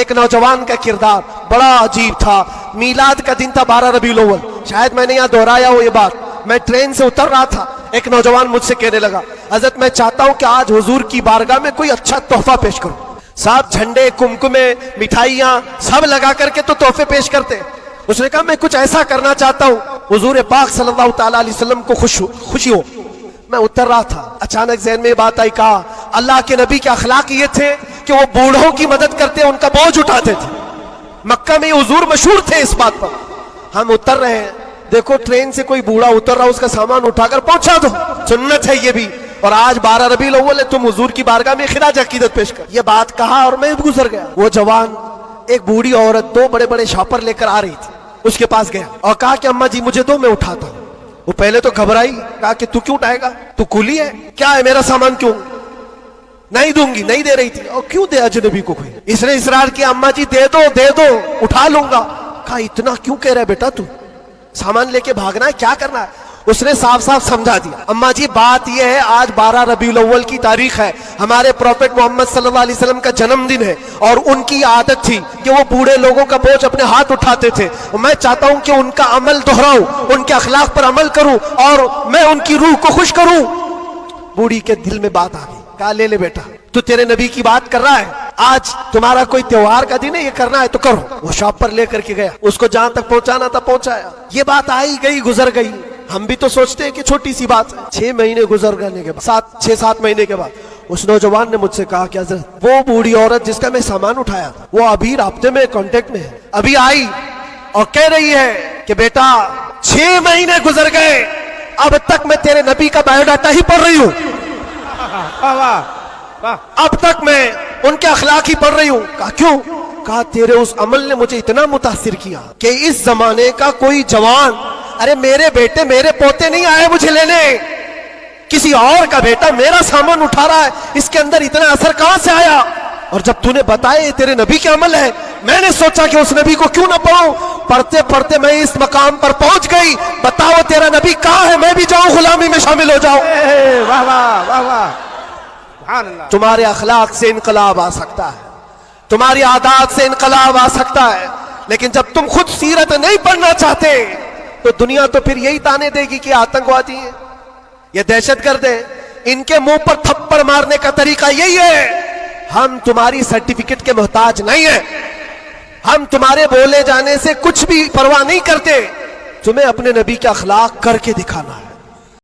ایک نوجوان کا کردار بڑا عجیب تھا. میلاد کا دن تھا 12 ربیع الاول. شاید میں نے یہاں دہرایا ہو یہ بات. میں ٹرین سے اتر رہا تھا, ایک نوجوان مجھ سے کہنے لگا, حضرت میں چاہتا ہوں کہ آج حضور کی بارگاہ میں کوئی اچھا تحفہ پیش کروں. صاحب جھنڈے, کمکمے, مٹھائیاں سب لگا کر کے تو تحفے پیش کرتے. اس نے کہا میں کچھ ایسا کرنا چاہتا ہوں حضور پاک صلی اللہ تعالیٰ علیہ وسلم کو خوشی ہو. میں اتر رہا تھا, اچانک ذہن میں یہ بات آئی, کہا اللہ کے نبی کے اخلاق یہ تھے کہ وہ بوڑھوں کی مدد کرتے, ان کا بوجھ اٹھاتے تھے. مکہ میں حضور مشہور تھے اس بات پر. ہم اتر رہے ہیں, دیکھو ٹرین سے کوئی بوڑھا اتر رہا, اس کا سامان اٹھا کر پہنچا دو, سنت ہے یہ بھی. اور آج 12 ربیع الاول ہے, تم حضور کی بارگاہ میں خراج عقیدت پیش کر. یہ بات کہا اور میں گزر گیا. وہ جوان ایک بوڑھی عورت 2 بڑے بڑے شاپر لے کر آ رہی تھی, اس کے پاس گیا اور کہا کہ اماں جی مجھے دو, میں اٹھاتا ہوں. وہ پہلے تو گھبرائی, کہا کہ تو کیوں اٹھائے گا, تو کولی ہے کیا ہے, میرا سامان کیوں نہیں دوں گی. نہیں دے رہی تھی. اور کیوں دے اجنبی کو کوئی. اس نے اصرار کیا, اماں جی دے دو اٹھا لوں گا. کہا اتنا کیوں کہہ رہا ہے بیٹا, تو سامان لے کے بھاگنا ہے, کیا کرنا ہے. اس نے صاف صاف سمجھا دیا, اماں جی بات یہ ہے آج 12 ربیع الاول کی تاریخ ہے, ہمارے پروفٹ محمد صلی اللہ علیہ وسلم کا جنم دن ہے, اور ان کی عادت تھی کہ وہ بوڑھے لوگوں کا بوجھ اپنے ہاتھ اٹھاتے تھے. میں چاہتا ہوں کہ ان کا عمل دہراؤں, ان کے اخلاق پر عمل کروں اور میں ان کی روح کو خوش کروں. بوڑھی کے دل میں بات آ گئی. کہا لے لے بیٹا, تو تیرے نبی کی بات کر رہا ہے, آج تمہارا کوئی تہوار کا دن ہے, یہ کرنا ہے تو کرو. وہ شاپ پر لے کر کے گیا, اس کو جہاں تک پہنچانا تھا پہنچایا. یہ بات آئی گئی, گزر گئی. ہم بھی تو سوچتے ہیں کہ چھوٹی سی بات ہے. 6 مہینے گزر گنے کے بعد, 6-7 مہینے کے بعد اس نوجوان نے مجھ سے کہا کہ حضرت وہ بوڑھی عورت جس کا میں سامان اٹھایا تھا, وہ ابھی رابطے میں, کانٹیکٹ میں ہے, ابھی آئی اور کہہ رہی ہے کہ بیٹا 6 مہینے گزر گئے, اب تک میں تیرے نبی کا بایو ڈاٹا ہی پڑھ رہی ہوں, اب تک میں ان کے اخلاق ہی پڑھ رہی ہوں. کہا کیوں؟ کہا تیرے اس عمل نے مجھے اتنا متاثر کیا کہ اس زمانے کا کوئی جوان, ارے میرے بیٹے میرے پوتے نہیں آئے مجھے لینے, کسی اور کا بیٹا میرا سامان اٹھا رہا ہے, اس کے اندر اتنا اثر کہاں سے آیا. اور جب تو نے بتایا تیرے نبی کے عمل ہے, میں نے سوچا کہ اس نبی کو کیوں نہ پڑھوں. پڑھتے پڑھتے میں اس مقام پر پہنچ گئی. بتاؤ تیرا نبی کہاں ہے, میں بھی جاؤں غلامی میں شامل ہو جاؤں. واہ واہ واہ واہ, سبحان اللہ. تمہارے اخلاق سے انقلاب آ سکتا ہے, تمہاری عادات سے انقلاب آ سکتا ہے, لیکن جب تم خود سیرت نہیں پڑھنا چاہتے تو دنیا تو پھر یہی تانے دے گی کہ آتنکوادی ہیں, یہ دہشت گرد ہیں, ان کے منہ پر تھپڑ مارنے کا طریقہ یہی ہے. ہم تمہاری سرٹیفکیٹ کے محتاج نہیں ہیں, ہم تمہارے بولے جانے سے کچھ بھی پرواہ نہیں کرتے, تمہیں اپنے نبی کے اخلاق کر کے دکھانا ہے.